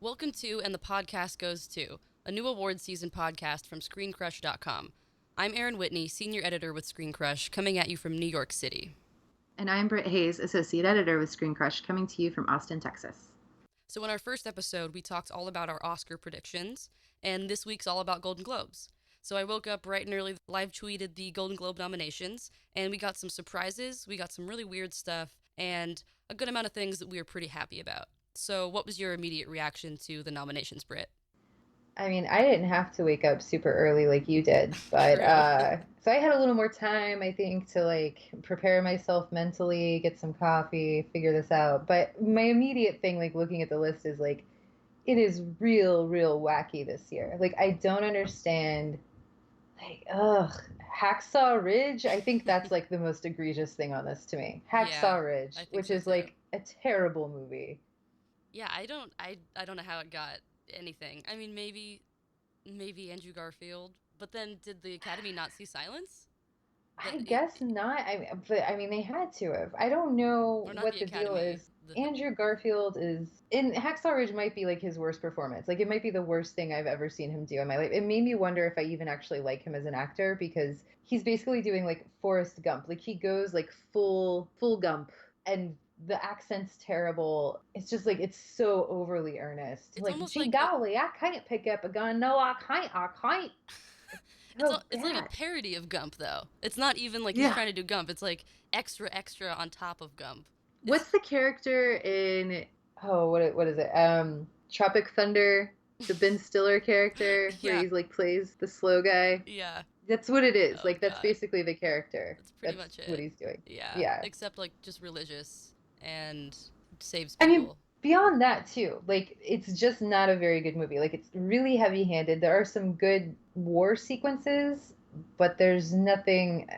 Welcome to And the Podcast Goes To, a new award season podcast from ScreenCrush.com. I'm Erin Whitney, senior editor with ScreenCrush, coming at you from New York City. And I'm Britt Hayes, associate editor with ScreenCrush, coming to you from Austin, Texas. So in our first episode, we talked all about our Oscar predictions, and this week's all about Golden Globes. So I woke up bright and early, live tweeted the Golden Globe nominations, and we got some surprises, we got some really weird stuff, and a good amount of things that we were pretty happy about. So what was your immediate reaction to the nominations, Britt? I mean, I didn't have to wake up super early like you did, but so I had a little more time, I think, to prepare myself mentally, get some coffee, figure this out. But my immediate thing, looking at the list, is it is real wacky this year. I don't understand. Hacksaw Ridge. I think that's the most egregious thing on this to me. Hacksaw Ridge, which is a terrible movie. Yeah, I don't know how it got anything. I mean, maybe Andrew Garfield, but then did the Academy not see Silence? I guess not. But they had to have. I don't know what the deal is. Andrew Garfield is in Hacksaw Ridge might be his worst performance. It might be the worst thing I've ever seen him do in my life. It made me wonder if I even actually like him as an actor, because he's basically doing Forrest Gump. He goes full Gump, and the accent's terrible. It's just it's so overly earnest. It's gee golly, I can't pick up a gun. No, I can't. It's like a parody of Gump, though. It's not even he's trying to do Gump. It's extra on top of Gump. What's the character in what is it? Tropic Thunder, the Ben Stiller character where he plays the slow guy. Yeah. That's what it is. That's basically the character. That's pretty much it. What he's doing. Yeah. Except just religious and saves people. I mean, beyond that too, it's just not a very good movie. It's really heavy-handed. There are some good war sequences, but there's nothing.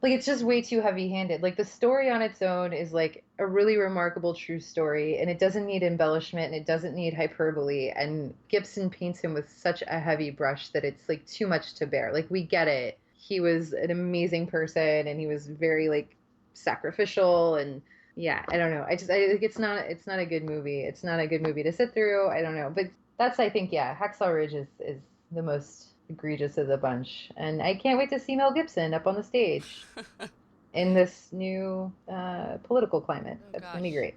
It's just way too heavy-handed. The story on its own is a really remarkable true story, and it doesn't need embellishment, and it doesn't need hyperbole. And Gibson paints him with such a heavy brush that it's too much to bear. We get it. He was an amazing person, and he was very sacrificial, and yeah, I don't know. I think it's not a good movie. It's not a good movie to sit through. I don't know, but that's, I think, Hacksaw Ridge is the most egregious of the bunch, and I can't wait to see Mel Gibson up on the stage in this new political climate. That's gonna be great.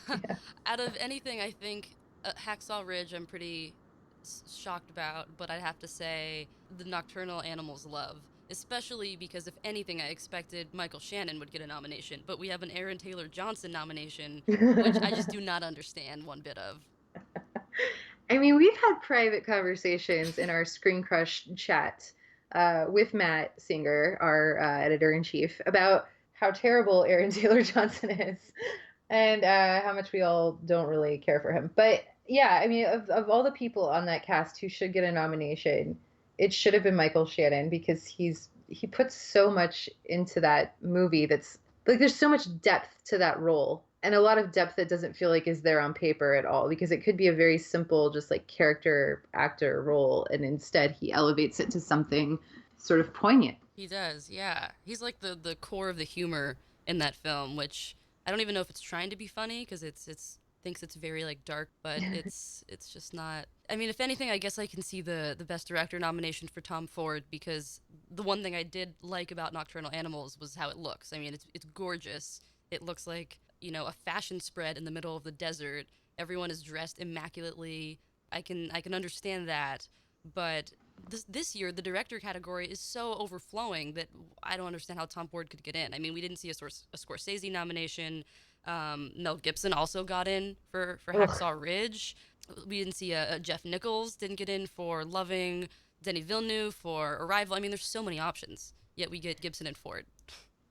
Yeah. Out of anything, I think Hacksaw Ridge I'm pretty shocked about, but I'd have to say the Nocturnal Animals Love, especially because if anything I expected Michael Shannon would get a nomination, but we have an Aaron Taylor Johnson nomination, which I just do not understand one bit of. I mean, we've had private conversations in our ScreenCrush chat with Matt Singer, our editor-in-chief, about how terrible Aaron Taylor Johnson is and how much we all don't really care for him. But yeah, I mean, of all the people on that cast who should get a nomination, it should have been Michael Shannon, because he puts so much into that movie that's there's so much depth to that role. And a lot of depth that doesn't feel is there on paper at all, because it could be a very simple, just character actor role. And instead he elevates it to something sort of poignant. He does. Yeah. He's the core of the humor in that film, which I don't even know if it's trying to be funny, because it's thinks it's very dark, but it's just not. I mean, if anything, I guess I can see the best director nomination for Tom Ford, because the one thing I did like about Nocturnal Animals was how it looks. I mean, it's gorgeous. It looks like, a fashion spread in the middle of the desert. Everyone is dressed immaculately. I can understand that, but this year the director category is so overflowing that I don't understand how Tom Ford could get in. I mean, we didn't see a Scorsese nomination. Mel Gibson also got in for Hacksaw Ridge. We didn't see a Jeff Nichols didn't get in for Loving. Denis Villeneuve for Arrival. I mean, there's so many options, yet we get Gibson and Ford.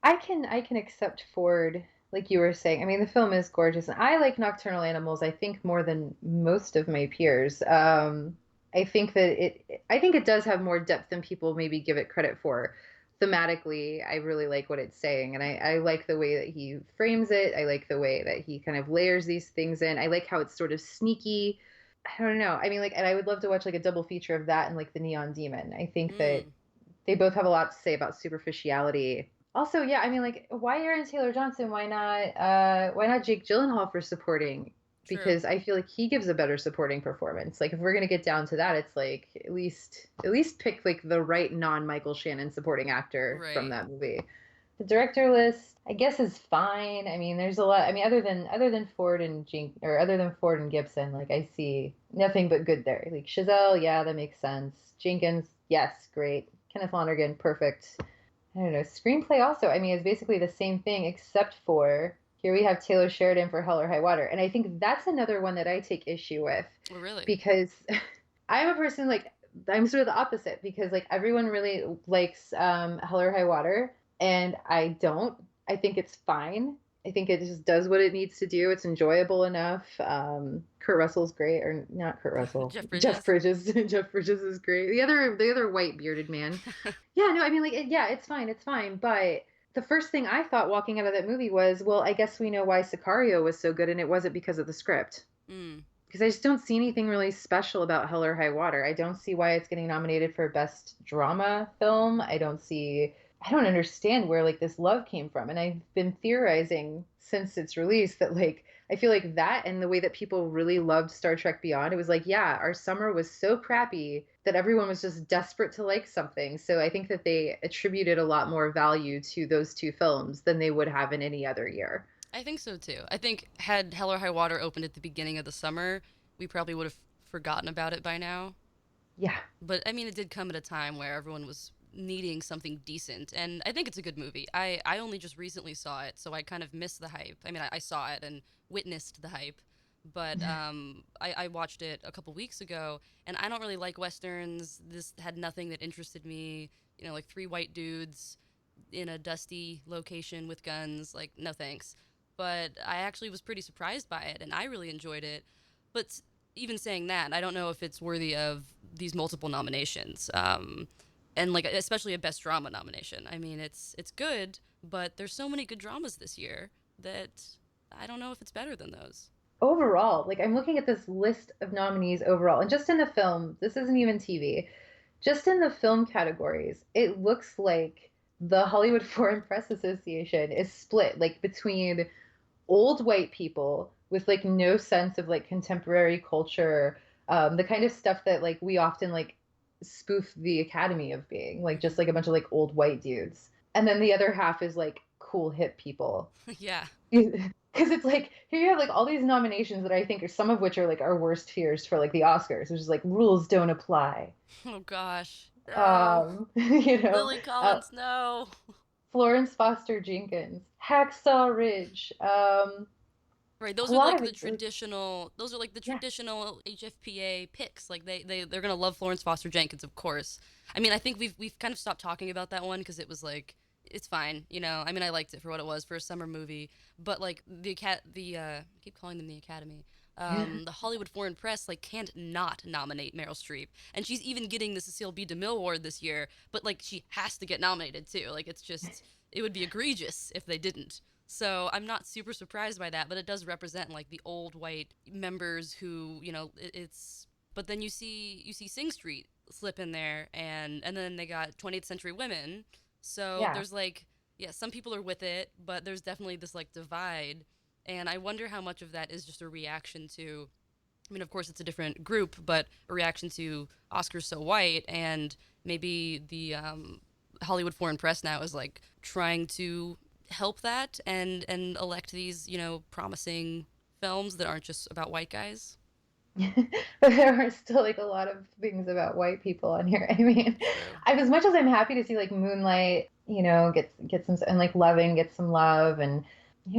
I can accept Ford, like you were saying. I mean, the film is gorgeous, and I like Nocturnal Animals, I think, more than most of my peers. I think it does have more depth than people maybe give it credit for. Thematically, I really like what it's saying, and I like the way that he frames it. I like the way that he kind of layers these things in. I like how it's sort of sneaky. I don't know. I mean, and I would love to watch a double feature of that and The Neon Demon. I think that they both have a lot to say about superficiality. Also, yeah, I mean, why Aaron Taylor Johnson? Why not Jake Gyllenhaal for supporting? True. because I feel like he gives a better supporting performance. Like if we're gonna get down to that, it's like at least pick like the right non-Michael Shannon supporting actor from Right. that movie. The director list, I guess, is fine. I mean, there's a lot. I mean, other than Ford and other than Ford and Gibson, like I see nothing but good there. Like Chazelle, yeah, that makes sense. Jenkins, yes, great. Kenneth Lonergan, perfect. I don't know. Screenplay also, I mean, is basically the same thing except for here we have Taylor Sheridan for Hell or High Water. And I think that's another one that I take issue with Oh, really? because I'm a person like I'm sort of the opposite because like everyone really likes Hell or High Water and I don't. I think it's fine. I think it just does what it needs to do. It's enjoyable enough. Kurt Russell's great, or not Kurt Russell. Jeff Jeff Bridges. Bridges. Jeff Bridges is great. The other white bearded man. Yeah, no, I mean, like, yeah, it's fine, it's fine. But the first thing I thought walking out of that movie was, well, I guess we know why Sicario was so good, and it wasn't because of the script. Mm. Because I just don't see anything really special about Hell or High Water. I don't see why it's getting nominated for Best Drama Film. I don't understand where like this love came from. And I've been theorizing since its release that like I feel like that and the way that people really loved Star Trek Beyond, it was like, yeah, our summer was so crappy that everyone was just desperate to like something. So I think that they attributed a lot more value to those two films than they would have in any other year. I think so too. I think had Hell or High Water opened at the beginning of the summer, we probably would have forgotten about it by now. Yeah. But I mean, it did come at a time where everyone was needing something decent, and I think it's a good movie. I only just recently saw it, so I kind of missed the hype. I mean, I saw it and witnessed the hype, but I watched it a couple weeks ago, and I don't really like westerns. This had nothing that interested me. You know, like three white dudes in a dusty location with guns. Like, no thanks. But I actually was pretty surprised by it, and I really enjoyed it. But even saying that, I don't know if it's worthy of these multiple nominations, and like especially a best drama nomination. I mean, it's good, but there's so many good dramas this year that I don't know if it's better than those. Overall, like I'm looking at this list of nominees overall, and just in the film, this isn't even TV, just in the film categories, it looks like the Hollywood Foreign Press Association is split like between old white people with like no sense of like contemporary culture, the kind of stuff that like we often like spoof the Academy of being, like just Hmm. like a bunch of like old white dudes. And then the other half is like cool hip people. Yeah. Because it's like here you have like all these nominations that I think are some of which are like our worst fears for like the Oscars, which is like rules don't apply. Oh gosh. No. You know, Lily Collins, no. Florence Foster Jenkins, Hacksaw Ridge, Right, a those are lot like of the it, like, traditional. Those are like the yeah. traditional HFPA picks. Like they're gonna love Florence Foster Jenkins, of course. I mean, I think we've kind of stopped talking about that one because it was like it's fine, you know. I mean, I liked it for what it was for a summer movie, but like I keep calling them the Academy. The Hollywood Foreign Press like can't not nominate Meryl Streep, and she's even getting the Cecile B. DeMille Award this year. But like she has to get nominated too. Like it's just it would be egregious if they didn't. So I'm not super surprised by that, but it does represent like the old white members who, you know, it's. But then you see Sing Street slip in there, and then they got 20th Century Women. So Yeah. there's like, yeah, some people are with it, but there's definitely this like divide, and I wonder how much of that is just a reaction to. I mean, of course, it's a different group, but a reaction to Oscars so white, and maybe the Hollywood Foreign Press now is like trying to help that and elect these promising films that aren't just about white guys. But there are still like a lot of things about white people on here. I mean, True. as much as I'm happy to see like Moonlight, get some and like Loving get some love, and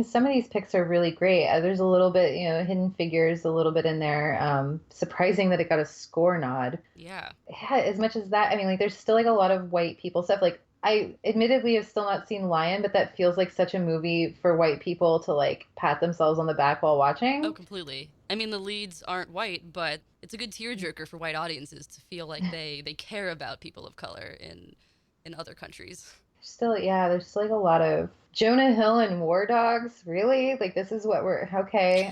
some of these picks are really great. There's a little bit, Hidden Figures, a little bit in there. Surprising that it got a score nod. Yeah. Yeah, as much as that, I mean, like there's still like a lot of white people stuff. Like I admittedly have still not seen Lion, but that feels like such a movie for white people to like pat themselves on the back while Oh, watching. completely. I mean, the leads aren't white, but it's a good tearjerker for white audiences to feel like they care about people of color in other countries. Still, yeah, there's still like a lot of Jonah Hill and War Dogs. Really? Like this is what we're okay.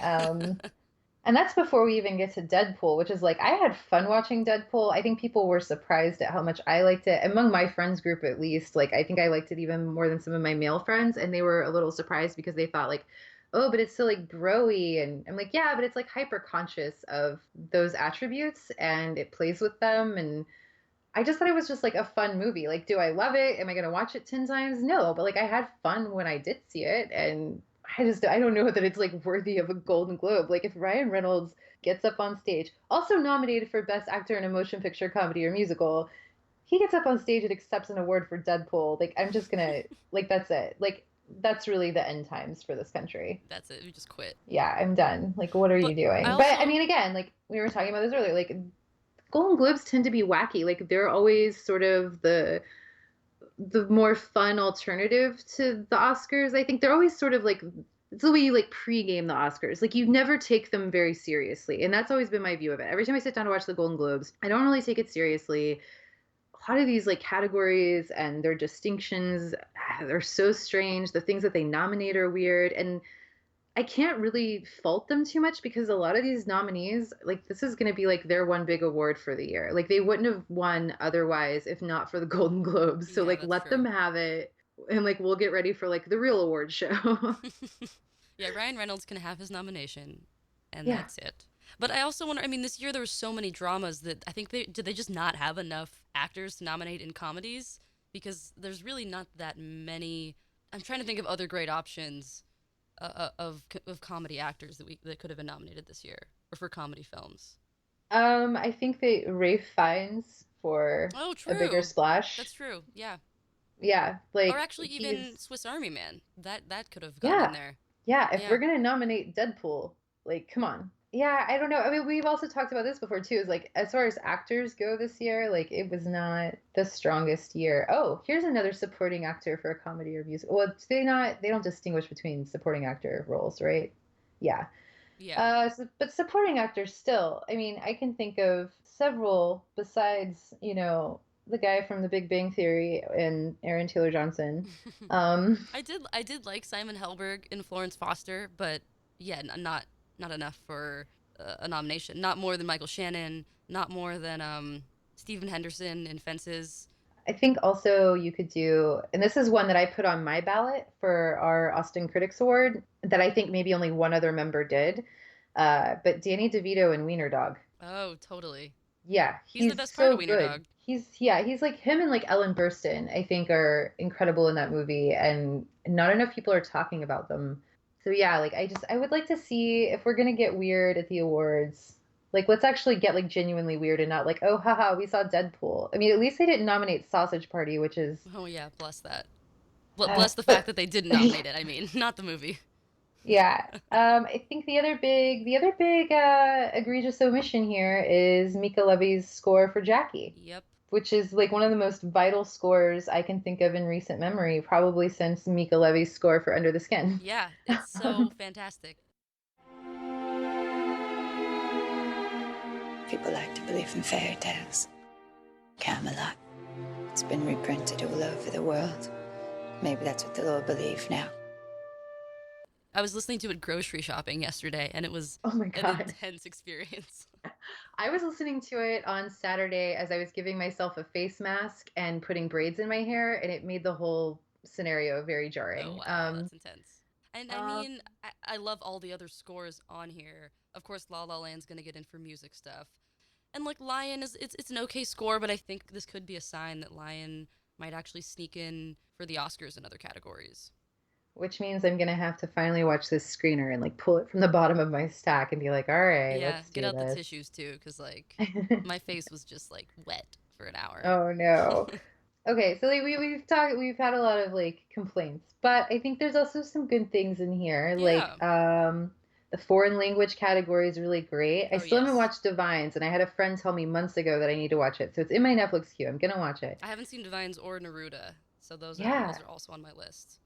And that's before we even get to Deadpool, which is like I had fun watching Deadpool. I think people were surprised at how much I liked it. Among my friends group at least, like I think I liked it even more than some of my male friends, and they were a little surprised because they thought like, oh, but it's so like broy. And I'm like, yeah, but it's like hyper conscious of those attributes and it plays with them. And I just thought it was just like a fun movie. Like, do I love it? Am I going to watch it 10 times? No, but like I had fun when I did see it. And I don't know that it's like worthy of a Golden Globe. Like if Ryan Reynolds gets up on stage, also nominated for Best Actor in a Motion Picture Comedy or Musical, he gets up on stage and accepts an award for Deadpool. Like I'm just gonna like that's it. Like that's really the end times for this country. That's it. We just quit. Yeah, I'm done. Like what are But you I doing? But I also mean again, like we were talking about this earlier, like Golden Globes tend to be wacky. Like they're always sort of the more fun alternative to the Oscars. I think they're always sort of like it's the way you like pregame the Oscars. Like you never take them very seriously. And that's always been my view of it. Every time I sit down to watch the Golden Globes, I don't really take it seriously. A lot of these like categories and their distinctions, they're so strange. The things that they nominate are weird. And I can't really fault them too much because a lot of these nominees, like this is going to be like their one big award for the year. Like they wouldn't have won otherwise if not for the Golden Globes. So yeah, like that's let them true. have it and like we'll get ready for like the real award show. Yeah, Ryan Reynolds can have his nomination, and Yeah. that's it. But I also wonder. I mean, this year there were so many dramas that I think did they just not have enough actors to nominate in comedies because there's really not that many. I'm trying to think of other great options of comedy actors that could have been nominated this year or for comedy films. I think that Rafe Fiennes for Oh, a bigger true. splash. That's true. Yeah. Yeah, Or like actually, even he's Swiss Army Man. That could have gone in yeah. there. Yeah, if we're Yeah. gonna nominate Deadpool, like come on. Yeah, I don't know. I mean, we've also talked about this before too, is like as far as actors go this year, like it was not the strongest year. Oh, here's another supporting actor for a comedy or music. Well, they don't distinguish between supporting actor roles, right? Yeah. Yeah. But supporting actors still, I mean, I can think of several besides, the guy from The Big Bang Theory and Aaron Taylor Johnson. Um, I did like Simon Helberg and Florence Foster, but yeah, not enough for a nomination. Not more than Michael Shannon. Not more than Stephen Henderson in Fences. I think also you could do, and this is one that I put on my ballot for our Austin Critics Award that I think maybe only one other member did. But Danny DeVito and Wiener Dog. Oh, totally. Yeah, He's the he's best part of so Wiener good. Dog. He's like him and like Ellen Burstyn, I think are incredible in that movie, and not enough people are talking about them. So yeah, like I would like to see if we're gonna get weird at the awards. Like let's actually get like genuinely weird and not like, oh haha, we saw Deadpool. I mean, at least they didn't nominate Sausage Party, which is Oh yeah, bless that. Bless the fact but that they didn't nominate it. I mean, not the movie. yeah. I think the other big egregious omission here is Mika Levy's score for Jackie, Yep. which is like one of the most vital scores I can think of in recent memory, probably since Mika Levy's score for Under the Skin. Yeah, it's so fantastic. People like to believe in fairy tales. Camelot. It's been reprinted all over the world. Maybe that's what they'll all believe now. I was listening to it grocery shopping yesterday, and it was Oh my an God. intense experience. I was listening to it on Saturday as I was giving myself a face mask and putting braids in my hair, and it made the whole scenario very Oh jarring. wow, that's intense. And I Um, mean, I love all the other scores on here. Of course, La La Land's gonna get in for music stuff, and like Lion is it's an okay score, but I think this could be a sign that Lion might actually sneak in for the Oscars in other categories. which means I'm gonna have to finally watch this screener and like pull it from the bottom of my stack and be like, all right, Yeah, let's get do out the this. tissues too, because like my face was just like wet for an hour. Oh no. Okay, so like we've had a lot of like complaints, but I think there's also some good things in here. Like Yeah. the foreign language category is really great. I Oh still haven't yes. watched Divines, and I had a friend tell me months ago that I need to watch it. So it's in my Netflix queue. I'm gonna watch it. I haven't seen Divines or Neruda, so those Yeah. are also on my list.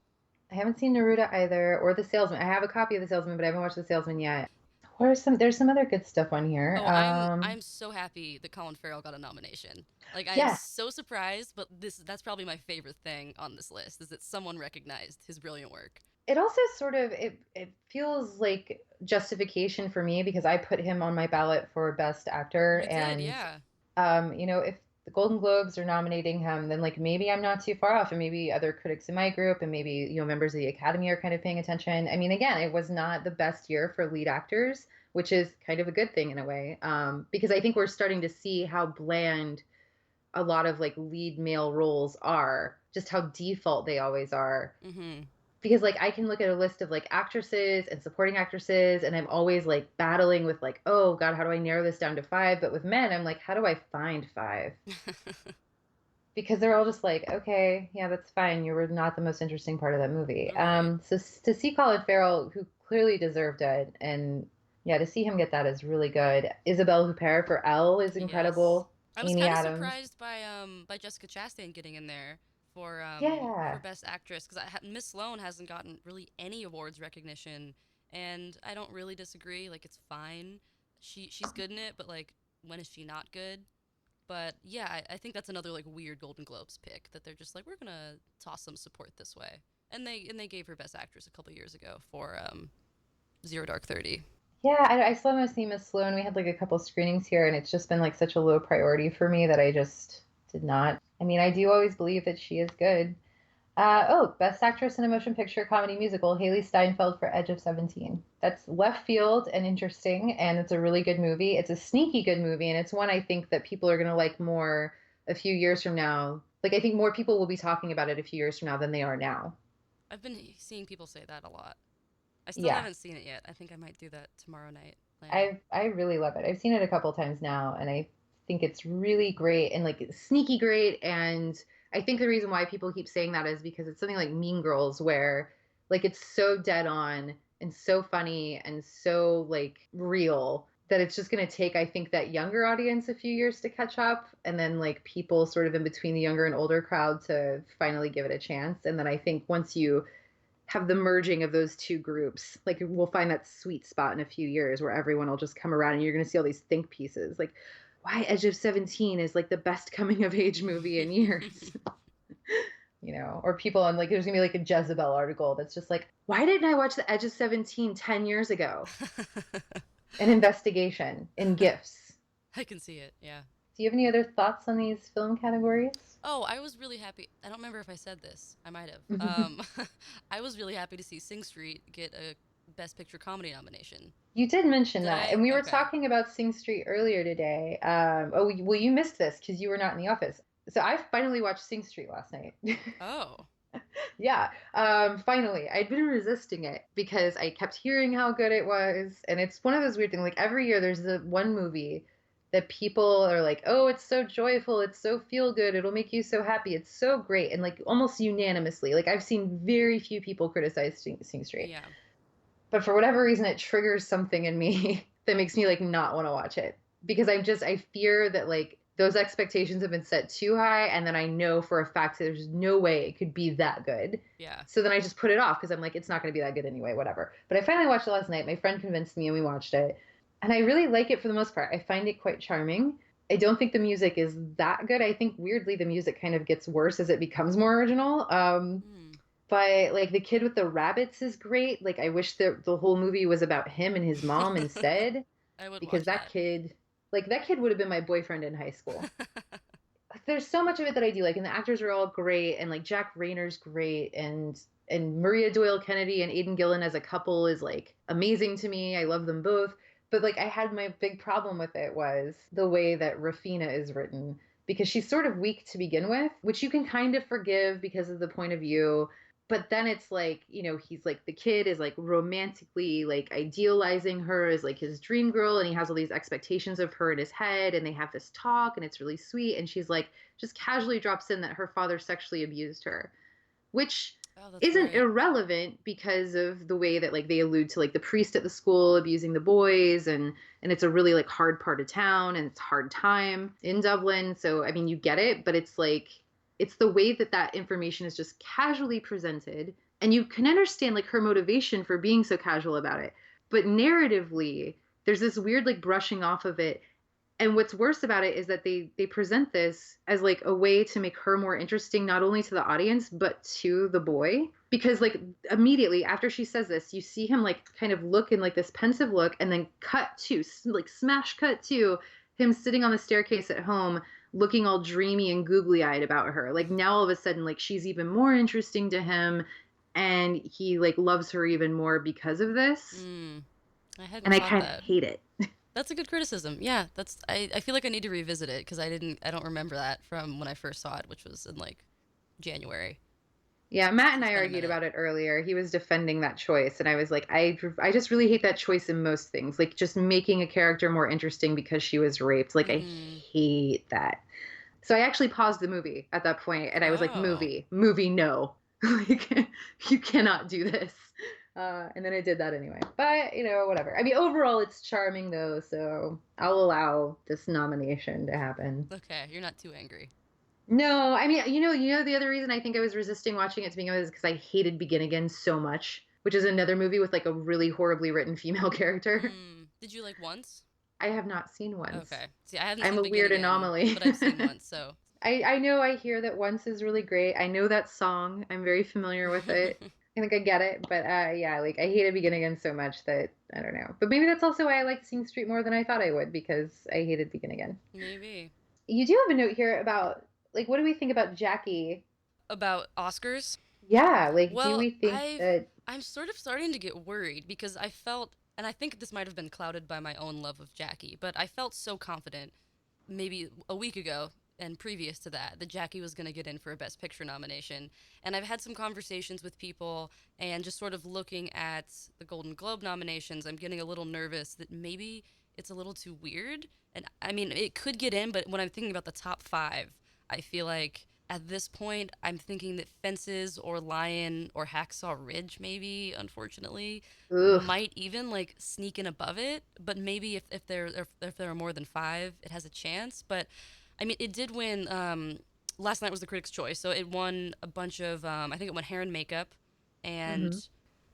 I haven't seen Naruto either or The Salesman. I have a copy of The Salesman, but I haven't watched The Salesman yet. There's some other good stuff on here. Oh, I'm so happy that Colin Farrell got a nomination. Like I am Yes. so surprised, but that's probably my favorite thing on this list is that someone recognized his brilliant work. It also sort of it feels like justification for me because I put him on my ballot for best actor You did, and yeah. if the Golden Globes are nominating him, then like maybe I'm not too far off, and maybe other critics in my group and maybe, members of the Academy are kind of paying attention. I mean, again, it was not the best year for lead actors, which is kind of a good thing in a way, because I think we're starting to see how bland a lot of like lead male roles are, just how default they always are. Mm-hmm. Because like I can look at a list of like actresses and supporting actresses, and I'm always like battling with like, oh God, how do I narrow this down to five? But with men, I'm like, how do I find five? Because they're all just like, okay, yeah, that's fine. You were not the most interesting part of that movie. Right. So to see Colin Farrell, who clearly deserved it, and yeah, to see him get that is really good. Isabelle Huppert for Elle is Yes. incredible. I was Amy kind of Adams, surprised by Jessica Chastain getting in there for yeah. Best Actress, because Miss Sloane hasn't gotten really any awards recognition, and I don't really disagree. Like, it's fine. She's good in it, but like, when is she not good? But yeah, I think that's another like weird Golden Globes pick, that they're just like, we're gonna toss some support this way, and they gave her Best Actress a couple years ago for Zero Dark 30. Yeah, I still haven't seen Miss Sloane. We had like a couple screenings here, and it's just been like such a low priority for me that I just did not. I mean, I do always believe that she is good. Best Actress in a Motion Picture Comedy Musical, Haley Steinfeld for Edge of 17. That's left field and interesting, and it's a really good movie. It's a sneaky good movie, and it's one I think that people are going to like more a few years from now. Like, I think more people will be talking about it a few years from now than they are now. I've been seeing people say that a lot. I still Yeah, haven't seen it yet. I think I might do that tomorrow night. Planning. I really love it. I've seen it a couple times now, and I think it's really great and like sneaky great. And I think the reason why people keep saying that is because it's something like Mean Girls, where like it's so dead on and so funny and so like real that it's just going to take, I think, that younger audience a few years to catch up, and then like people sort of in between the younger and older crowd to finally give it a chance. And then I think once you have the merging of those two groups, like we'll find that sweet spot in a few years where everyone will just come around and you're going to see all these think pieces like why Edge of 17 is like the best coming of age movie in years. Or people on like there's gonna be like a Jezebel article that's just like, why didn't I watch the Edge of 17 10 years ago? An investigation in gifts. I can see it. Yeah. Do you have any other thoughts on these film categories? Oh, I was really happy. I don't remember if I said this. I might have. I was really happy to see Sing Street get a Best Picture Comedy nomination. You did mention Did that, I? and we were Okay. talking about Sing Street earlier today. Well, you missed this because you were not in the office. So I finally watched Sing Street last night. Oh. Yeah, finally. I'd been resisting it because I kept hearing how good it was, and it's one of those weird things. Like every year, there's the one movie that people are like, "Oh, it's so joyful, it's so feel good, it'll make you so happy, it's so great," and like almost unanimously, like I've seen very few people criticize Sing Street, Yeah. but for whatever reason, it triggers something in me that makes me like not want to watch it because I fear that like those expectations have been set too high, and then I know for a fact that there's no way it could be that good. Yeah. So then I just put it off because I'm like, it's not going to be that good anyway, whatever. But I finally watched it last night. My friend convinced me and we watched it. And I really like it for the most part. I find it quite charming. I don't think the music is that good. I think weirdly the music kind of gets worse as it becomes more original. Hmm. But like the kid with the rabbits is great. Like I wish the whole movie was about him and his mom instead, I would because watch that. that kid would have been my boyfriend in high school. Like, there's so much of it that I do like, and the actors are all great, and like Jack Rayner's great, and Maria Doyle Kennedy and Aidan Gillen as a couple is like amazing to me. I love them both. But like I had my big problem with it was the way that Rafina is written, because she's sort of weak to begin with, which you can kind of forgive because of the point of view. But then it's like, he's like the kid is like romantically like idealizing her as like his dream girl, and he has all these expectations of her in his head, and they have this talk and it's really sweet, and she's like just casually drops in that her father sexually abused her, which Oh, that's isn't right. irrelevant because of the way that like they allude to like the priest at the school abusing the boys, and it's a really like hard part of town, and it's hard time in Dublin. So I mean you get it, but it's like it's the way that that information is just casually presented, and you can understand like her motivation for being so casual about it, but narratively there's this weird like brushing off of it. And what's worse about it is that they present this as like a way to make her more interesting, not only to the audience but to the boy, because like immediately after she says this, you see him like kind of look in like this pensive look, and then cut to like smash cut to him sitting on the staircase at home, looking all dreamy and googly eyed about her. Like now all of a sudden, like she's even more interesting to him, and he like loves her even more because of this. I hadn't And I caught kind of that. hate it. That's a good criticism. Yeah, I feel like I need to revisit it because I don't remember that from when I first saw it, which was in like January. Yeah, Matt and It's I been a argued minute. about it earlier. He was defending that choice, and I was like, I just really hate that choice in most things. Like just making a character more interesting because she was raped. Like I Mm-hmm. hate that. So I actually paused the movie at that point, and I was like, Oh. movie, no, like you cannot do this. And then I did that anyway. But whatever. I mean, overall, it's charming though, so I'll allow this nomination to happen. Okay, you're not too angry. No, I mean, the other reason I think I was resisting watching it to begin with is because I hated Begin Again so much, which is another movie with like a really horribly written female character. Did you like Once? I have not seen Once. Okay. See, I haven't I'm seen a Begin weird Again, anomaly. but I've seen Once, so. I know I hear that Once is really great. I know that song. I'm very familiar with it. I think I get it, but yeah, like I hated Begin Again so much that I don't know. But maybe that's also why I liked Sing Street more than I thought I would because I hated Begin Again. Maybe. You do have a note here about like what do we think about Jackie? About Oscars? Yeah, like do Well, we think that I'm sort of starting to get worried because I felt, and I think this might have been clouded by my own love of Jackie, but I felt so confident maybe a week ago and previous to that Jackie was going to get in for a Best Picture nomination. And I've had some conversations with people and just sort of looking at the Golden Globe nominations, I'm getting a little nervous that maybe it's a little too weird. And I mean, it could get in, but when I'm thinking about the top five, I feel like at this point, I'm thinking that Fences or Lion or Hacksaw Ridge, maybe, unfortunately, ugh. might even like sneak in above it. But maybe if there are more than five, it has a chance. But I mean, it did win. Last night was the Critics' Choice, so it won a bunch of. I think it won Hair and Makeup, and Hmm.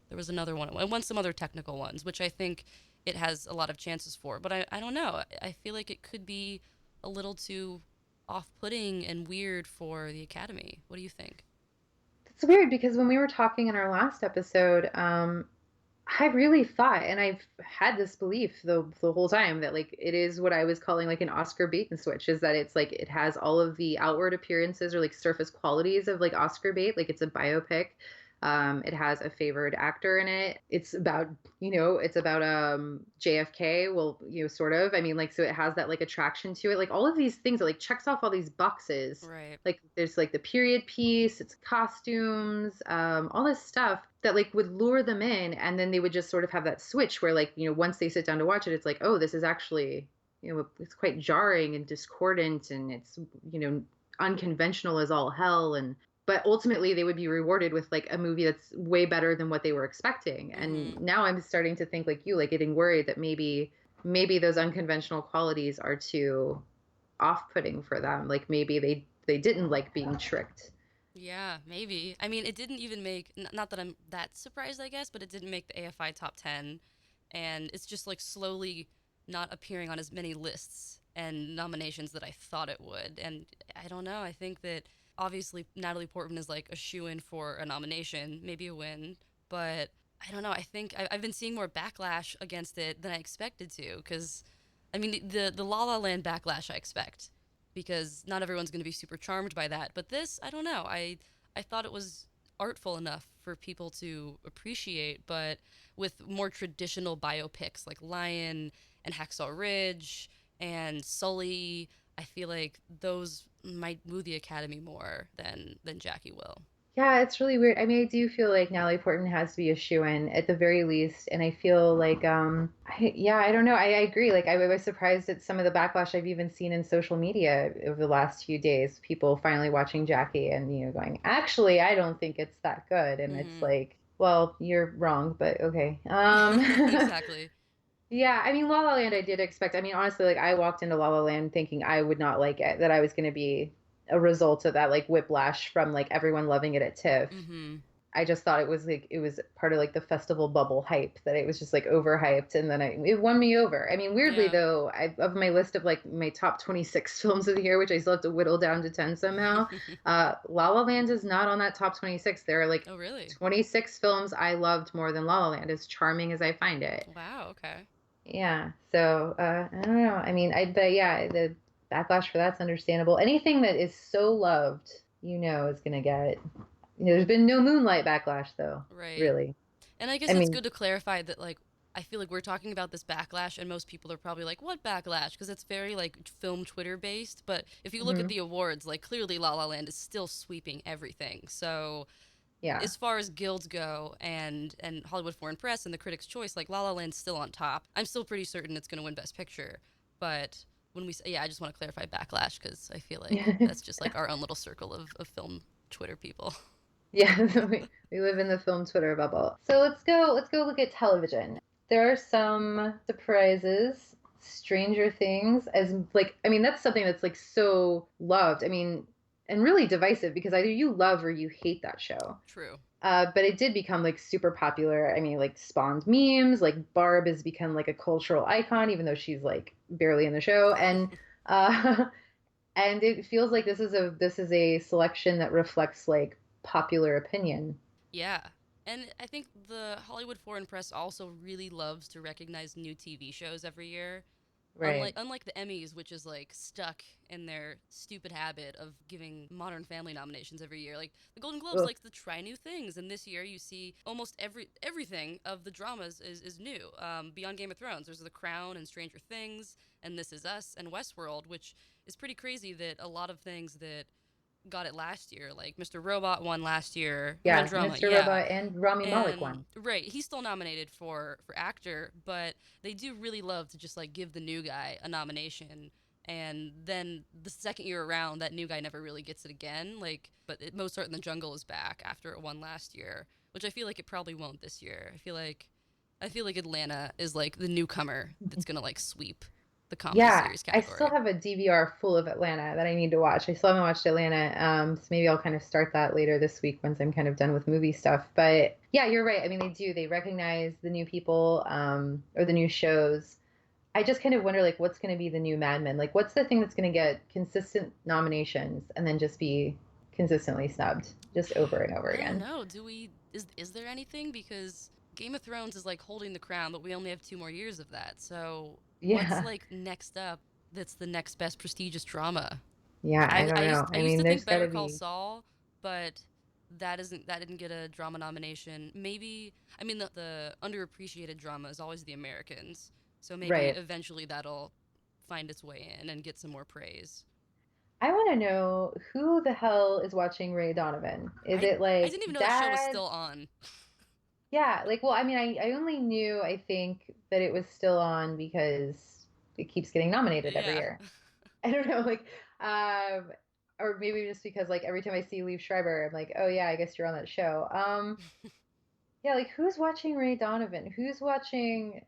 there was another one. It won some other technical ones, which I think it has a lot of chances for. But I don't know. I feel like it could be a little too off-putting and weird for the Academy. What do you think? It's weird because when we were talking in our last episode, I really thought, and I've had this belief the whole time that like it is what I was calling like an Oscar bait and switch, is that it's like it has all of the outward appearances or like surface qualities of like Oscar bait, like it's a biopic. It has a favored actor in it. It's about JFK. Well, sort of. I mean, like, so it has that like attraction to it. Like all of these things, it like checks off all these boxes. Right. Like there's like the period piece, it's costumes, all this stuff that like would lure them in, and then they would just sort of have that switch where like once they sit down to watch it, it's like, oh, this is actually it's quite jarring and discordant, and it's unconventional as all hell, and but ultimately they would be rewarded with like a movie that's way better than what they were expecting. And Mm-hmm. now I'm starting to think like you, like getting worried that maybe those unconventional qualities are too off-putting for them. Like maybe they didn't like being tricked. Yeah, maybe. I mean, it didn't even make, not that I'm that surprised, I guess, but it didn't make the AFI top 10. And it's just like slowly not appearing on as many lists and nominations that I thought it would. And I don't know. I think that obviously Natalie Portman is like a shoe in for a nomination, maybe a win. But I don't know. I think I've been seeing more backlash against it than I expected to. Because, I mean, the La La Land backlash I expect because not everyone's going to be super charmed by that. But this, I don't know. I thought it was artful enough for people to appreciate, but with more traditional biopics like Lion and Hacksaw Ridge and Sully, I feel like those might move the Academy more than Jackie will. Yeah, it's really weird. I mean, I do feel like Natalie Portman has to be a shoo-in at the very least, and I feel like, yeah, I don't know. I agree. Like, I was surprised at some of the backlash I've even seen in social media over the last few days. People finally watching Jackie and going, actually, I don't think it's that good, and it's Mm-hmm. like, well, you're wrong, but okay. Exactly. Yeah, I mean, La La Land, I did expect. I mean, honestly, like I walked into La La Land thinking I would not like it, that I was going to be a result of that like whiplash from like everyone loving it at TIFF. Mm-hmm. I just thought it was part of like the festival bubble hype, that it was just like overhyped, and then it won me over. I mean, weirdly Yeah. though, of my list of like my top 26 films of the year, which I still have to whittle down to 10 somehow, La La Land is not on that top 26. There are like Oh, really? 26 films I loved more than La La Land, as charming as I find it. Wow. Okay. Yeah. So I don't know. I mean, but yeah, backlash for that's understandable. Anything that is so loved, is going to get. There's been no Moonlight backlash though, Right. really. And I guess I it's mean, good to clarify that, like, I feel like we're talking about this backlash, and most people are probably like, what backlash? Because it's very, like, film Twitter based. But if you look at mhm, the awards, like, clearly La La Land is still sweeping everything. So, yeah. as far as guilds go and Hollywood Foreign Press and the Critics' Choice, like, La La Land's still on top. I'm still pretty certain it's going to win Best Picture. But when we say, yeah, I just want to clarify backlash because I feel like that's just, like, our own little circle of film Twitter people. Yeah, we live in the film Twitter bubble. So let's go look at television. There are some surprises. Stranger Things, as like, I mean, that's something that's like so loved. I mean, and really divisive because either you love or you hate that show. True. But it did become like super popular. I mean, like spawned memes. Like Barb has become like a cultural icon, even though she's like barely in the show. And uh, and it feels like this is a selection that reflects like popular opinion. Yeah. And I think the Hollywood Foreign Press also really loves to recognize new TV shows every year. Right. Unlike the Emmys, which is like stuck in their stupid habit of giving Modern Family nominations every year. Like the Golden Globes Ugh. likes to try new things, and this year you see almost everything of the dramas is new. Beyond Game of Thrones, there's The Crown and Stranger Things, and This Is Us and Westworld, which is pretty crazy that a lot of things that got it last year. Like Mr. Robot won last year. He won Yeah, drama, Mr. yeah. Robot and Rami Malek And one. right, he's still nominated for actor, but they do really love to just like give the new guy a nomination. And then the second year around, that new guy never really gets it again. Like, but Mozart in the Jungle is back after it won last year, which I feel like it probably won't this year. I feel like Atlanta is like the newcomer that's gonna like sweep the comedy Yeah, series I still category. have a DVR full of Atlanta that I need to watch. I still haven't watched Atlanta, so maybe I'll kind of start that later this week once I'm kind of done with movie stuff. But yeah, you're right. I mean, they do. They recognize the new people, or the new shows. I just kind of wonder, like, what's going to be the new Mad Men? Like, what's the thing that's going to get consistent nominations and then just be consistently snubbed just over and over I don't again? know. Is there anything? Because Game of Thrones is like holding the crown, but we only have 2 more years of that. So what's Yeah, like next up that's the next best prestigious drama? yeah, I don't I know. used I I used mean, to think there's got Better to Call be. Saul, but that didn't get a drama nomination. Maybe I mean the underappreciated drama is always The Americans. So maybe Right. eventually that'll find its way in and get some more praise. I want to know who the hell is watching Ray Donovan? Is I it I like didn't even know that show was dads? still on. Yeah, like, well, I mean, I only knew, I think, that it was still on because it keeps getting nominated every Yeah. year. I don't know, like, um, or maybe just because, like, every time I see Liev Schreiber, I'm like, oh, yeah, I guess you're on that show. Yeah, like, who's watching Ray Donovan? Who's watching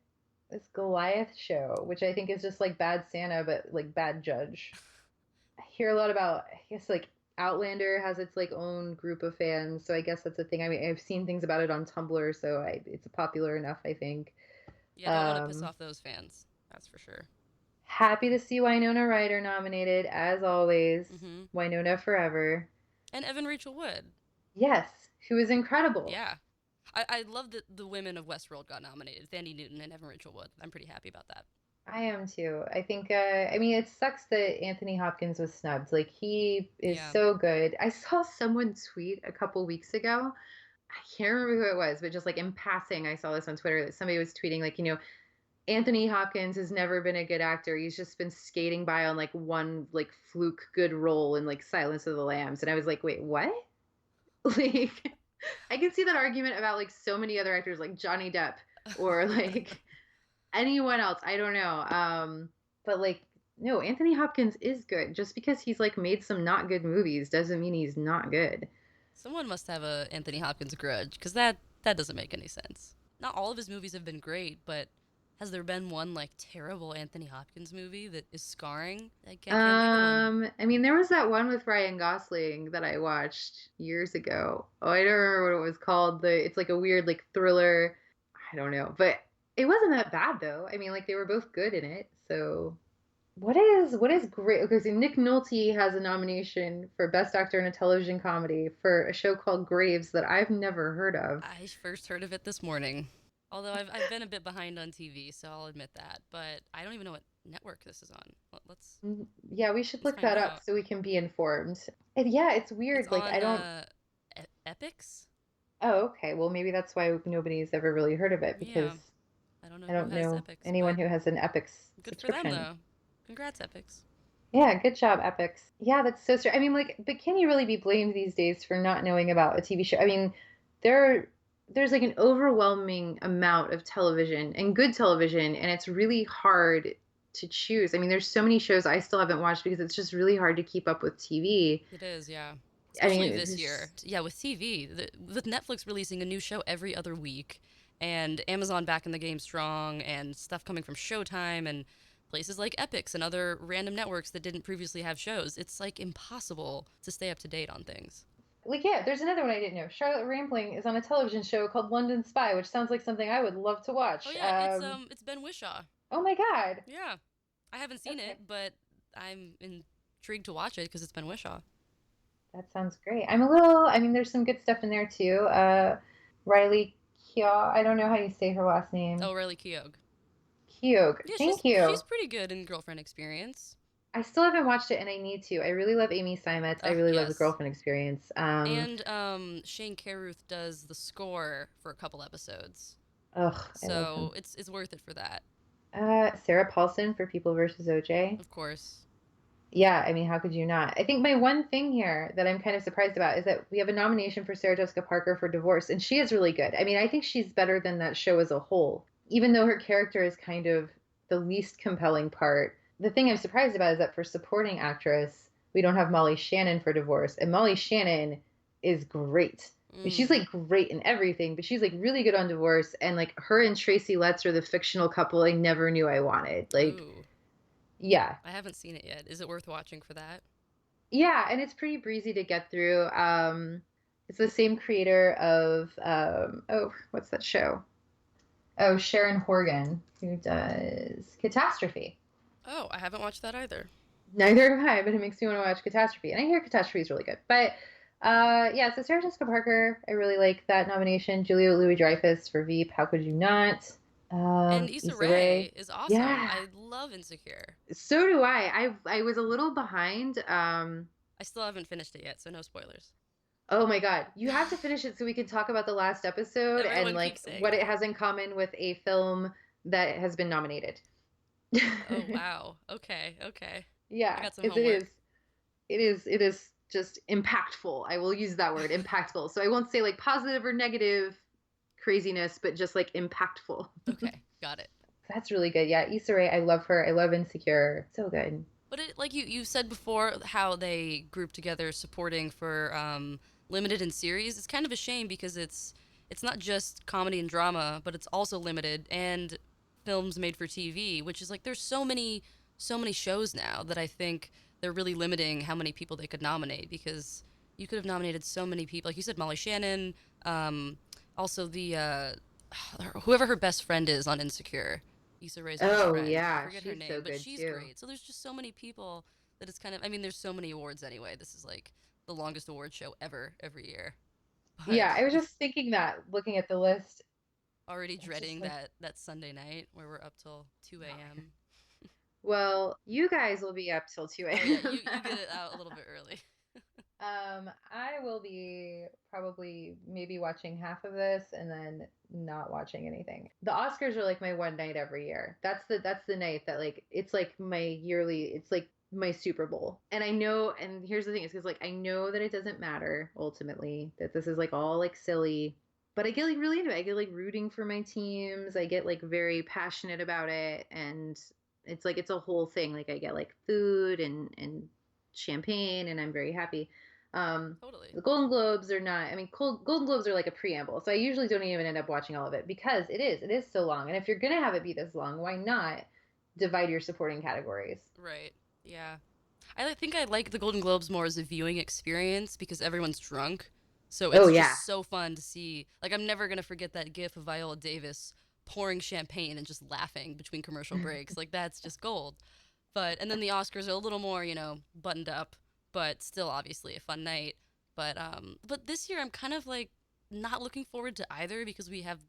this Goliath show, which I think is just like Bad Santa, but like Bad Judge. I hear a lot about, I guess, like Outlander has its like own group of fans, so I guess that's a thing. I mean, I've seen things about it on Tumblr, so it's popular enough, I think. Yeah, don't want to piss Um, off those fans. That's for sure. Happy to see Winona Ryder nominated, as always. Hmm. Winona forever. And Evan Rachel Wood. Yes, who is incredible. Yeah. I love that the women of Westworld got nominated. Thandie Newton and Evan Rachel Wood. I'm pretty happy about that. I am too. I think, I mean, it sucks that Anthony Hopkins was snubbed. Like, he is Yeah. so good. I saw someone tweet a couple weeks ago. I can't remember who it was, but just like in passing, I saw this on Twitter that somebody was tweeting, like, Anthony Hopkins has never been a good actor. He's just been skating by on like one like fluke good role in like Silence of the Lambs. And I was like, wait, what? Like, I can see that argument about like so many other actors, like Johnny Depp or like anyone else. I don't know. But like, no, Anthony Hopkins is good. Just because he's like made some not good movies doesn't mean he's not good. Someone must have a Anthony Hopkins grudge because that doesn't make any sense. Not all of his movies have been great, but has there been one like terrible Anthony Hopkins movie that is scarring? I can't think of one. I mean, there was that one with Ryan Gosling that I watched years ago. Oh, I don't remember what it was called. It's like a weird like thriller. I don't know, but it wasn't that bad though. I mean, like they were both good in it. So what is great? Okay, so Nick Nolte has a nomination for Best Actor in a Television Comedy for a show called Graves that I've never heard of. I first heard of it this morning. Although I've been a bit behind on TV, so I'll admit that. But I don't even know what network this is on. Yeah, we should Let's look find that up out. so we can be informed. And yeah, it's It's weird. Like, I on don't. Epix. Oh, okay. Well, maybe that's why nobody's ever really heard of it Yeah, because I don't know I who don't has know Epix, anyone but who has an Epix good for them subscription. though. Congrats, Epix. Yeah, good job, Epix. Yeah, that's so strange. I mean, like, but can you really be blamed these days for not knowing about a TV show? I mean, there there's like an overwhelming amount of television and good television, and it's really hard to choose. I mean, there's so many shows I still haven't watched because it's just really hard to keep up with TV. It is, yeah. I Especially mean, this year. Yeah, with TV, with Netflix releasing a new show every other week, and Amazon back in the game strong, and stuff coming from Showtime and places like Epix and other random networks that didn't previously have shows. It's like impossible to stay up to date on things. like, yeah, there's another one I didn't know. Charlotte Rampling is on a television show called London Spy, which sounds like something I would love to Oh watch. yeah, it's Ben Wishaw. Oh my God. Yeah, I haven't seen Okay. it, but I'm intrigued to watch it because it's Ben Wishaw. That sounds great. I mean, there's some good stuff in there too. Riley Keough, I don't know how you say her last name. Oh, Riley Keough. Keough. Yeah, Thank she's you. pretty good in Girlfriend Experience. I still haven't watched it and I need to. I really love Amy Seimetz. I really love the Yes. girlfriend experience. And Shane Carruth does the score for a couple episodes, Ugh, I love him. so it's worth it for that. Sarah Paulson for People versus OJ. Of course. Yeah, I mean, how could you not? I think my one thing here that I'm kind of surprised about is that we have a nomination for Sarah Jessica Parker for Divorce, and she is really good. I mean, I think she's better than that show as a whole, even though her character is kind of the least compelling part. The thing I'm surprised about is that for supporting actress, we don't have Molly Shannon for Divorce, and Molly Shannon is great. I mean, she's Mm. like great in everything, but she's like really good on Divorce, and like her and Tracy Letts are the fictional couple I never knew I wanted. Like, Ooh, yeah, I haven't seen it yet. Is it worth watching for that? yeah, and it's pretty breezy to get through. It's the same creator of oh, what's that show? Oh, Sharon Horgan, who does Catastrophe. Oh, I haven't watched that either. Neither have I, but it makes me want to watch Catastrophe, and I hear Catastrophe is really good. But yeah, so Sarah Jessica Parker, I really like that nomination. Julia Louis-Dreyfus for Veep. How could you not? And Issa Issa Rae. Rae is awesome. Yeah, I love Insecure. so do I. I was a little behind. I still haven't finished it yet, so no spoilers. Oh my God. You have to finish it so we can talk about the last episode and Everyone like keeps saying what it that. has in common with a film that has been nominated. Oh wow. Okay, okay. I Yeah, got some it homework. is. It is just impactful. I will use that word, impactful. So I won't say like positive or negative craziness, but just like impactful. Okay, got it. That's really good. Yeah, Issa Rae, I love her. I love Insecure. So good. But it, like you said before, how they group together supporting for limited and series. It's kind of a shame because it's not just comedy and drama, but it's also limited and films made for TV, which is like there's so many shows now that I think they're really limiting how many people they could nominate because you could have nominated so many people. Like you said, Molly Shannon, um, also the whoever her best friend is on Insecure. Issa Rae's best Oh friend. I yeah, forget her she's so name, but good she's too. great. So there's just so many people that it's kind of. I mean, there's so many awards anyway. This is like the longest award show ever every year. But Yeah, I was just thinking that looking at the list. already It's just dreading like, that Sunday night where we're up till 2 oh my God. a.m. Well, you guys will be up till 2 Oh yeah, a.m. you get it out a little bit early. I will be probably maybe watching half of this and then not watching anything. The Oscars are like my one night every year. That's the night that like it's like my yearly, it's like my Super Bowl. And I know, and here's the thing, is because like I know that it doesn't matter ultimately, that this is like all like silly. But I get like really into it. I get like rooting for my teams. I get like very passionate about it. And it's like it's a whole thing. Like I get like food and champagne and I'm very happy. Totally. The Golden Globes are not, I mean, Golden Globes are like a preamble. So I usually don't even end up watching all of it because it is so long. And if you're going to have it be this long, why not divide your supporting categories? Right. Yeah. Think I like the Golden Globes more as a viewing experience because everyone's drunk. So Oh, it's yeah. just so fun to see. Like I'm never gonna forget that gif of Viola Davis pouring champagne and just laughing between commercial breaks. Like that's just gold. And then the Oscars are a little more, buttoned up, but still obviously a fun night. But this year I'm kind of like not looking forward to either because we have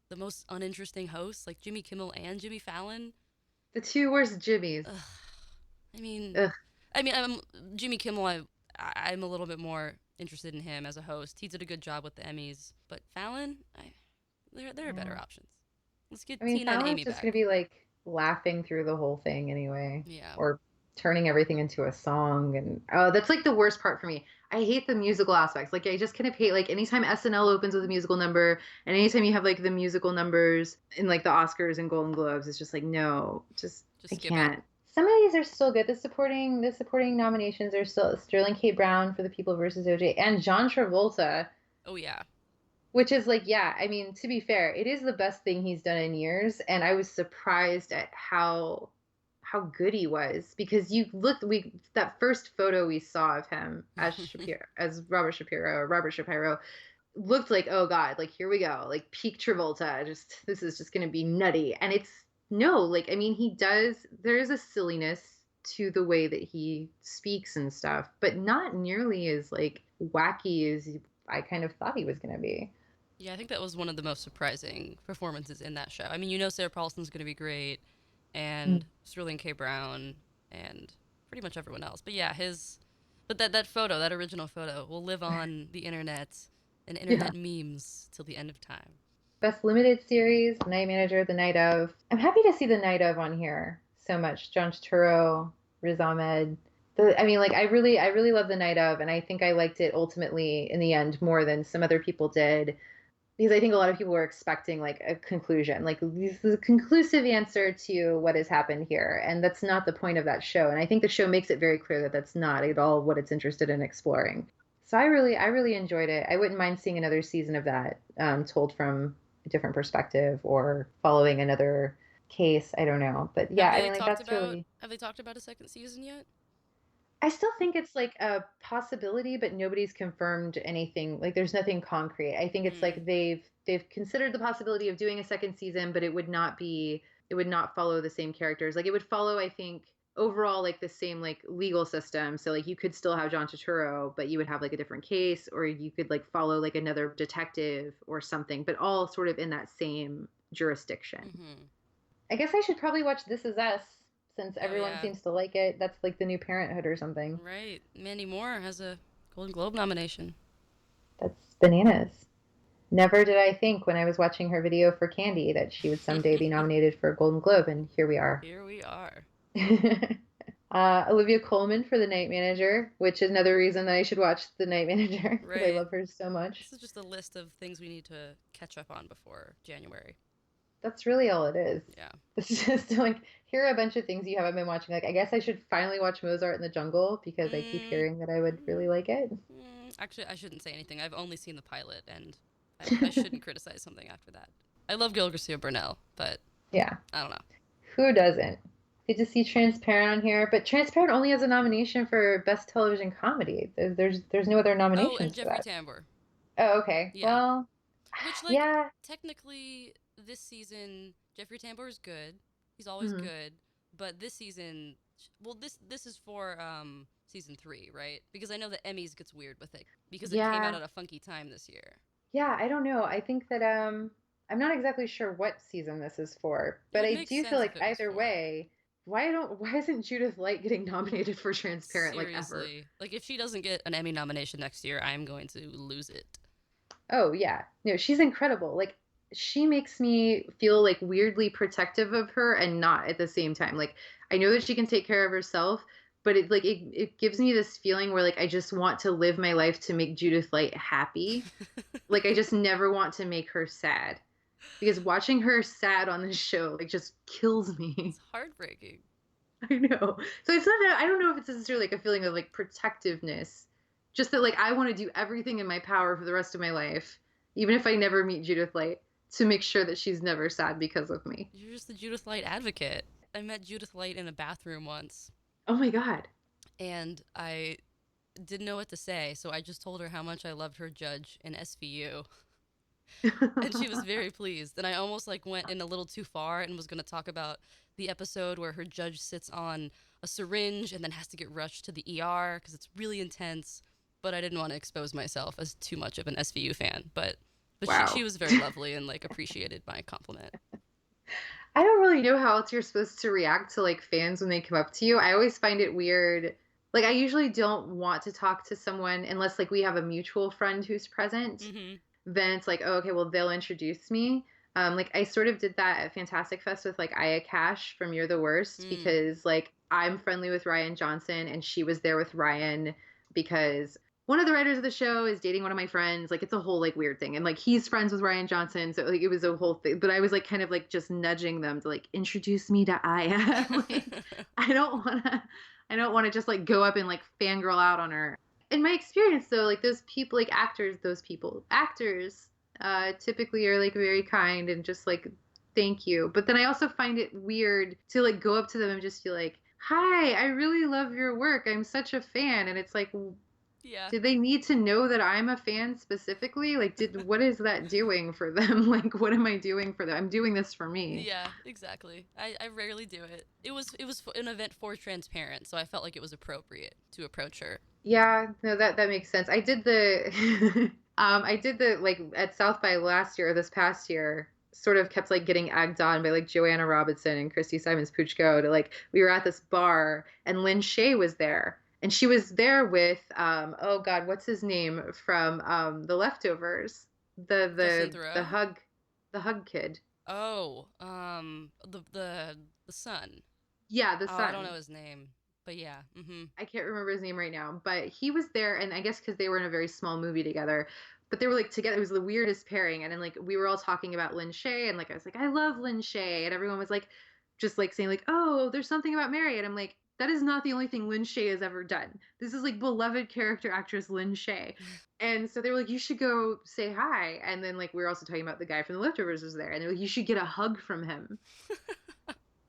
the most uninteresting hosts, like Jimmy Kimmel and Jimmy Fallon. The two worst Jimmys. Ugh. I mean, Ugh. I'm Jimmy Kimmel. I'm a little bit more interested in him as a host. He did a good job with the Emmys, but Fallon, there are better Yeah. options. Let's get I mean, Tina and Fallon's Amy just gonna back. be like laughing through the whole thing anyway, Yeah. or turning everything into a song. And oh, that's like the worst part for me. I hate the musical aspects. Like I just kind of hate like anytime SNL opens with a musical number, and anytime you have like the musical numbers in like the Oscars and Golden Globes, it's just like no, just Just I skip it. can't. Some of these are still good. The supporting nominations are still Sterling K. Brown for The People versus OJ and John Travolta, Oh yeah. which is like, yeah, I mean, to be fair, it is the best thing he's done in years, and I was surprised at how good he was because you looked we that first photo we saw of him as Shapiro as Robert Shapiro looked like, oh god, like here we go, like peak Travolta, just this is just gonna be nutty. And it's no, like I mean there is a silliness to the way that he speaks and stuff, but not nearly as like wacky as I kind of thought he was gonna be. Yeah, I think that was one of the most surprising performances in that show. I mean, you know Sarah Paulson's going to be great, Mm. and Sterling K. Brown, and pretty much everyone else. But yeah, but that photo, that original photo, will live on the internet and Yeah. internet memes till the end of time. Best limited series, Night Manager, The Night of. I'm happy to see The Night of on here so much. John Turturro, Riz Ahmed. I mean, like I really love The Night of, and I think I liked it ultimately in the end more than some other people did because I think a lot of people were expecting like a conclusion, like this is a conclusive answer to what has happened here, and that's not the point of that show. And I think the show makes it very clear that that's not at all what it's interested in exploring. So I really enjoyed it. I wouldn't mind seeing another season of that, told from a different perspective or following another case. I don't know, but yeah, I mean, like that's really. Have they talked about a second season yet? I still think it's like a possibility, but nobody's confirmed anything. Like there's nothing concrete. I think it's Mm. like they've considered the possibility of doing a second season, but it would not follow the same characters. Like it would follow, I think, overall like the same like legal system. So like you could still have John Turturro, but you would have like a different case, or you could like follow like another detective or something, but all sort of in that same jurisdiction. Mm-hmm. I guess I should probably watch This Is Us since Oh everyone yeah. seems to like it. That's like the new Parenthood or something. Right. Mandy Moore has a Golden Globe nomination. That's bananas. Never did I think when I was watching her video for Candy that she would someday be nominated for a Golden Globe, and here we are. Here we are. Olivia Colman for The Night Manager, which is another reason that I should watch The Night Manager because I Right. love her so much. This is just a list of things we need to catch up on before January. That's really all it is. Yeah. It's just like, here are a bunch of things you haven't been watching. Like, I guess I should finally watch Mozart in the Jungle because I keep Mm, hearing that I would really like it. actually, I shouldn't say anything. I've only seen the pilot, and I shouldn't criticize something after that. I love Gil Garcia Bernal, but Yeah. I don't know. Who doesn't? Good to see Transparent on here, but Transparent only has a nomination for Best Television Comedy. There's no other Oh, and nominations for Jeffrey that. Tambor. Oh, okay. Yeah. Well, Which, like, yeah. technically, this season, Jeffrey Tambor is good. He's always Mhm. good. But this season, well, this is for season 3, right? Because I know the Emmys gets weird with it because it came out Yeah. at a funky time this year. Yeah, I don't know. I think that I'm not exactly sure what season this is for, It but would I make do feel sense if like it was either for. way, why isn't Judith Light getting nominated for Transparent like ever? Seriously. Like, if she doesn't get an Emmy nomination next year, I'm going to lose it. Oh yeah. No, she's incredible. Like she makes me feel like weirdly protective of her and not at the same time. Like I know that she can take care of herself, but it gives me this feeling where like I just want to live my life to make Judith Light happy. Like I just never want to make her sad. Because watching her sad on this show like just kills me. It's heartbreaking. I know. So it's not. I don't know if it's necessarily like a feeling of like protectiveness, just that like I want to do everything in my power for the rest of my life, even if I never meet Judith Light, to make sure that she's never sad because of me. You're just the Judith Light advocate. I met Judith Light in a bathroom once, Oh my god. and I didn't know what to say, so I just told her how much I loved her judge in SVU. And she was very pleased. And I almost like went in a little too far and was going to talk about the episode where her judge sits on a syringe and then has to get rushed to the ER because it's really intense. But I didn't want to expose myself as too much of an SVU fan. But But Wow. she was very lovely and like appreciated my compliment. I don't really know how else you're supposed to react to like fans when they come up to you. I always find it weird. Like I usually don't want to talk to someone unless like we have a mutual friend who's present. Mm-hmm. Then it's like, oh, okay, well they'll introduce me. Like I sort of did that at Fantastic Fest with like Aya Cash from You're the Worst because like I'm friendly with Ryan Johnson and she was there with Ryan because one of the writers of the show is dating one of my friends. Like it's a whole like weird thing. And like he's friends with Ryan Johnson. So like it was a whole thing. But I was like kind of like just nudging them to like introduce me to Aya. Like I don't wanna just like go up and like fangirl out on her. In my experience though, like those people like actors typically are like very kind and just like thank you. But then I also find it weird to like go up to them and just be like, hi, I really love your work. I'm such a fan. And it's like, Yeah. did they need to know that I'm a fan specifically? Like, what is that doing for them? Like, what am I doing for them? I'm doing this for me. Yeah, exactly. I rarely do it. It was an event for Transparent, so I felt like it was appropriate to approach her. Yeah, no, that makes sense. I did the I did the like at South by last year or this past year, sort of kept like getting egged on by like Joanna Robinson and Christy Simons Puchko to like we were at this bar and Lynn Shay was there. And she was there with oh God, what's his name from The Leftovers? The hug kid. Oh, the son. Yeah, the Oh, son. I don't know his name, but yeah. Mm-hmm. I can't remember his name right now, but he was there, and I guess because they were in a very small movie together, but they were like together. It was the weirdest pairing, and then like we were all talking about Lynn Shay, and like I was like, I love Lynn Shay, and everyone was like, just like saying like, oh, there's something about Mary, and I'm like, that is not the only thing Lynn Shay has ever done. This is like beloved character actress Lynn Shay, and so they were like, you should go say hi, and then like we were also talking about the guy from The Leftovers was there, and they're like, you should get a hug from him.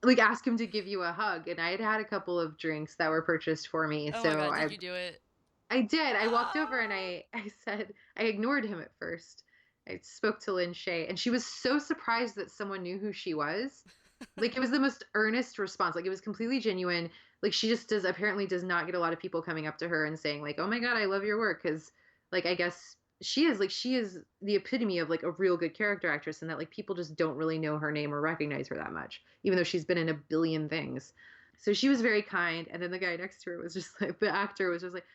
Like ask him to give you a hug, and I had had a couple of drinks that were purchased for me. Oh so my God, did you do it? I did. I walked over and I said I ignored him at first. I spoke to Lynn Shay, and she was so surprised that someone knew who she was. Like it was the most earnest response. Like it was completely genuine. Like she just apparently does not get a lot of people coming up to her and saying like, "Oh my God, I love your work," because like I guess she is the epitome of like a real good character actress, and that like people just don't really know her name or recognize her that much, even though she's been in a billion things. So she was very kind, and then the guy next to her was just like the actor was just like,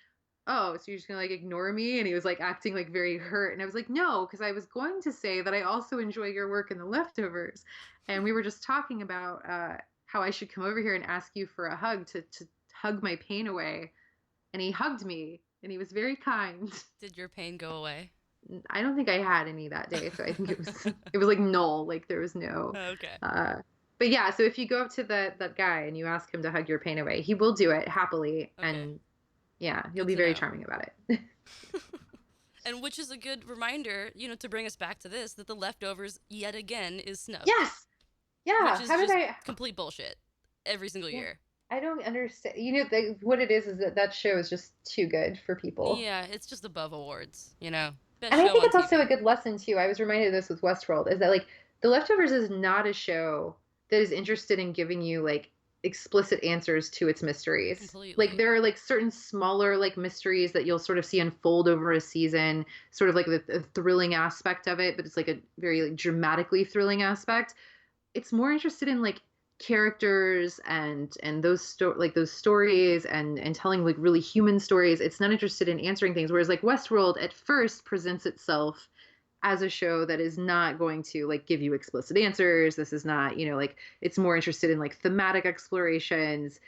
oh, so you're just gonna like ignore me? And he was like acting like very hurt, and I was like, no, because I was going to say that I also enjoy your work in The Leftovers, and we were just talking about how I should come over here and ask you for a hug to hug my pain away, and he hugged me. And he was very kind. Did your pain go away? I don't think I had any that day, so I think it was like null, like there was no. Okay. But yeah, so if you go up to that guy and you ask him to hug your pain away, he will do it happily, Okay. and yeah, he'll Good be to very know. charming about it. And which is a good reminder, to bring us back to this, that The Leftovers yet again is snubbed. Yes, yeah. Which is How did just I? complete bullshit every single year. I don't understand. What it is that show is just too good for people. Yeah, it's just above awards, Best And I show think on it's also TV. a good lesson too. I was reminded of this with Westworld, is that like The Leftovers is not a show that is interested in giving you like explicit answers to its mysteries. Completely. Like there are like certain smaller like mysteries that you'll sort of see unfold over a season, sort of like the thrilling aspect of it, but it's like a very like dramatically thrilling aspect. It's more interested in like characters and those those stories and telling like really human stories. It's not interested in answering things, whereas like Westworld at first presents itself as a show that is not going to like give you explicit answers. This is not, like it's more interested in like thematic explorations,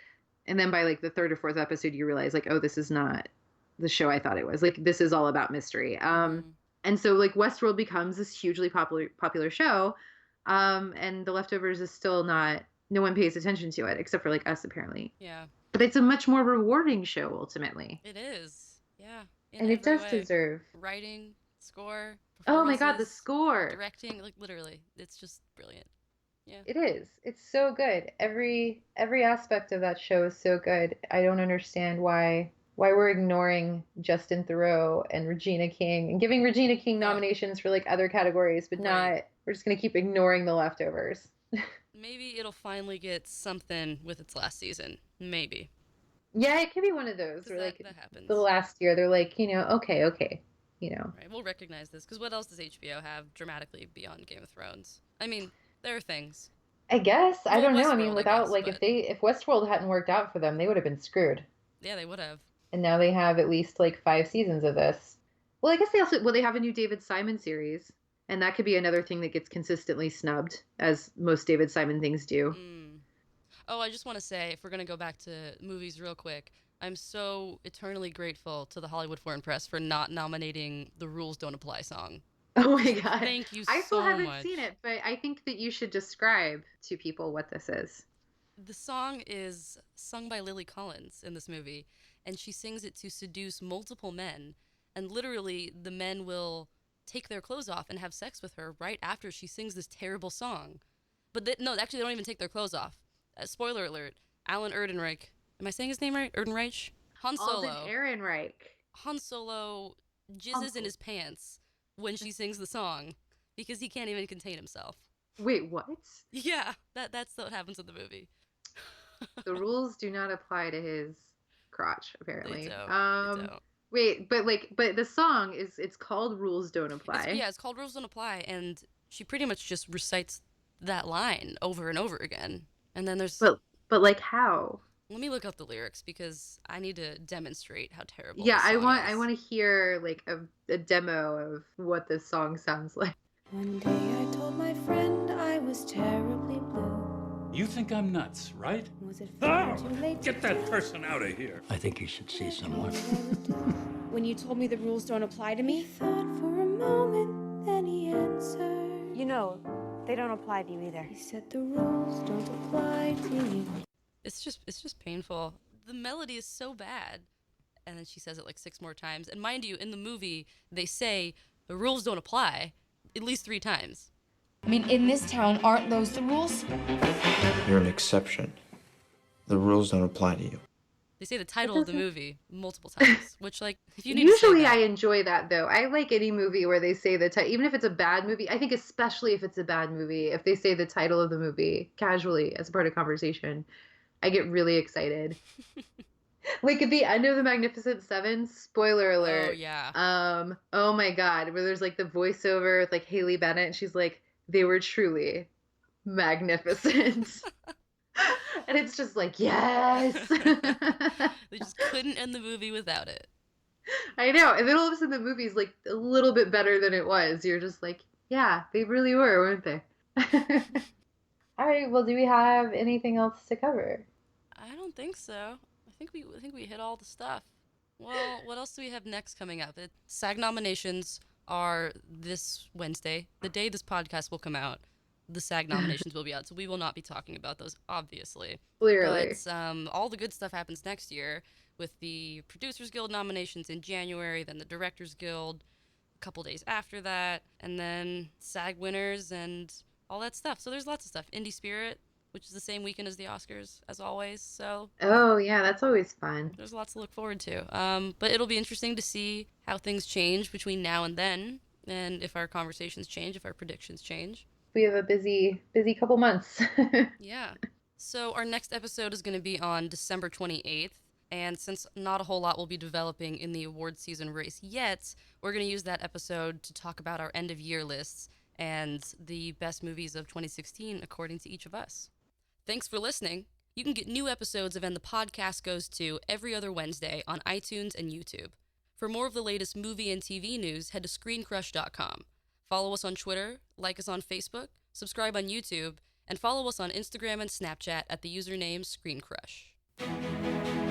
and then by like the third or fourth episode you realize like, oh, this is not the show I thought it was. Like this is all about mystery. And so like Westworld becomes this hugely popular show, and The Leftovers is still not. No one pays attention to it except for like us apparently. Yeah. But it's a much more rewarding show ultimately. It is. Yeah. And it does way. deserve Writing, score, Oh my God, the performances, score. directing, like literally, it's just brilliant. Yeah. It is. It's so good. Every aspect of that show is so good. I don't understand why we're ignoring Justin Theroux and Regina King and giving Regina King nominations for like other categories, but not. We're just gonna keep ignoring The Leftovers. Maybe it'll finally get something with its last season. Maybe. Yeah, it could be one of those where that like happens. the last year they're like, okay. Right, we'll recognize this, because what else does HBO have dramatically beyond Game of Thrones? I mean, there are things. I guess. I Well, don't know. I mean, Westworld, I without, guess, like, but if Westworld hadn't worked out for them, they would have been screwed. yeah, they would have. And now they have at least like 5 seasons of this. Well, I guess they have a new David Simon series, and that could be another thing that gets consistently snubbed, as most David Simon things do. Oh, I just want to say, if we're going to go back to movies real quick, I'm so eternally grateful to the Hollywood Foreign Press for not nominating the Rules Don't Apply song. Oh my God. Thank you I still so haven't much. seen it, but I think that you should describe to people what this is. The song is sung by Lily Collins in this movie, and she sings it to seduce multiple men, and literally the men will take their clothes off and have sex with her right after she sings this terrible song. But no, actually, they don't even take their clothes off. Spoiler alert, Alan Erdenreich, am I saying his name right? Erdenreich? Han Solo. Alden Ehrenreich. Han Solo jizzes in his pants when she sings the song because he can't even contain himself. Wait, what? Yeah, that's what happens in the movie. The rules do not apply to his crotch, apparently. They don't. Wait, but the song it's called Rules Don't Apply. It's called Rules Don't Apply, and she pretty much just recites that line over and over again. And then there's But like how? Let me look up the lyrics because I need to demonstrate how terrible. Yeah, this song I want to hear like a demo of what this song sounds like. One day I told my friend I was terribly blue. You think I'm nuts, right? Was it far too late? Get that person out of here. I think you should see someone. When you told me the rules don't apply to me? He thought for a moment, then he answered. You know, they don't apply to you either. He said the rules don't apply to you. It's just painful. The melody is so bad. And then she says it like 6 more times. And mind you, in the movie, they say the rules don't apply at least 3 times. I mean, in this town, aren't those the rules? You're an exception. The rules don't apply to you. They say the title of the movie multiple times, which, like, if you need Usually to say that, I enjoy that, though. I like any movie where they say the title, even if it's a bad movie. I think especially if it's a bad movie, if they say the title of the movie casually as part of conversation, I get really excited. Like at the end of The Magnificent Seven, spoiler alert. Oh, yeah. Oh my God, where there's like the voiceover with like Haley Bennett, and she's like, they were truly magnificent. And it's just like, yes. They just couldn't end the movie without it. I know. And then all of a sudden the movie's like a little bit better than it was. You're just like, yeah, they really were, weren't they? All right, well, do we have anything else to cover? I don't think so. I think we hit all the stuff. Well, what else do we have next coming up? SAG nominations are this Wednesday. The day this podcast will come out, the SAG nominations will be out, so we will not be talking about those, obviously. Clearly. But all the good stuff happens next year with the Producers Guild nominations in January, then the Directors Guild a couple days after that, and then SAG winners and all that stuff. So there's lots of stuff. Indie Spirit, which is the same weekend as the Oscars, as always. So oh, yeah, that's always fun. there's lots to look forward to. But it'll be interesting to see how things change between now and then, and if our conversations change, if our predictions change. We have a busy couple months. Yeah. So our next episode is going to be on December 28th. And since not a whole lot will be developing in the award season race yet, we're going to use that episode to talk about our end of year lists and the best movies of 2016 according to each of us. Thanks for listening. You can get new episodes of And the Podcast Goes To every other Wednesday on iTunes and YouTube. For more of the latest movie and TV news, head to ScreenCrush.com. Follow us on Twitter, like us on Facebook, subscribe on YouTube, and follow us on Instagram and Snapchat at the username ScreenCrush.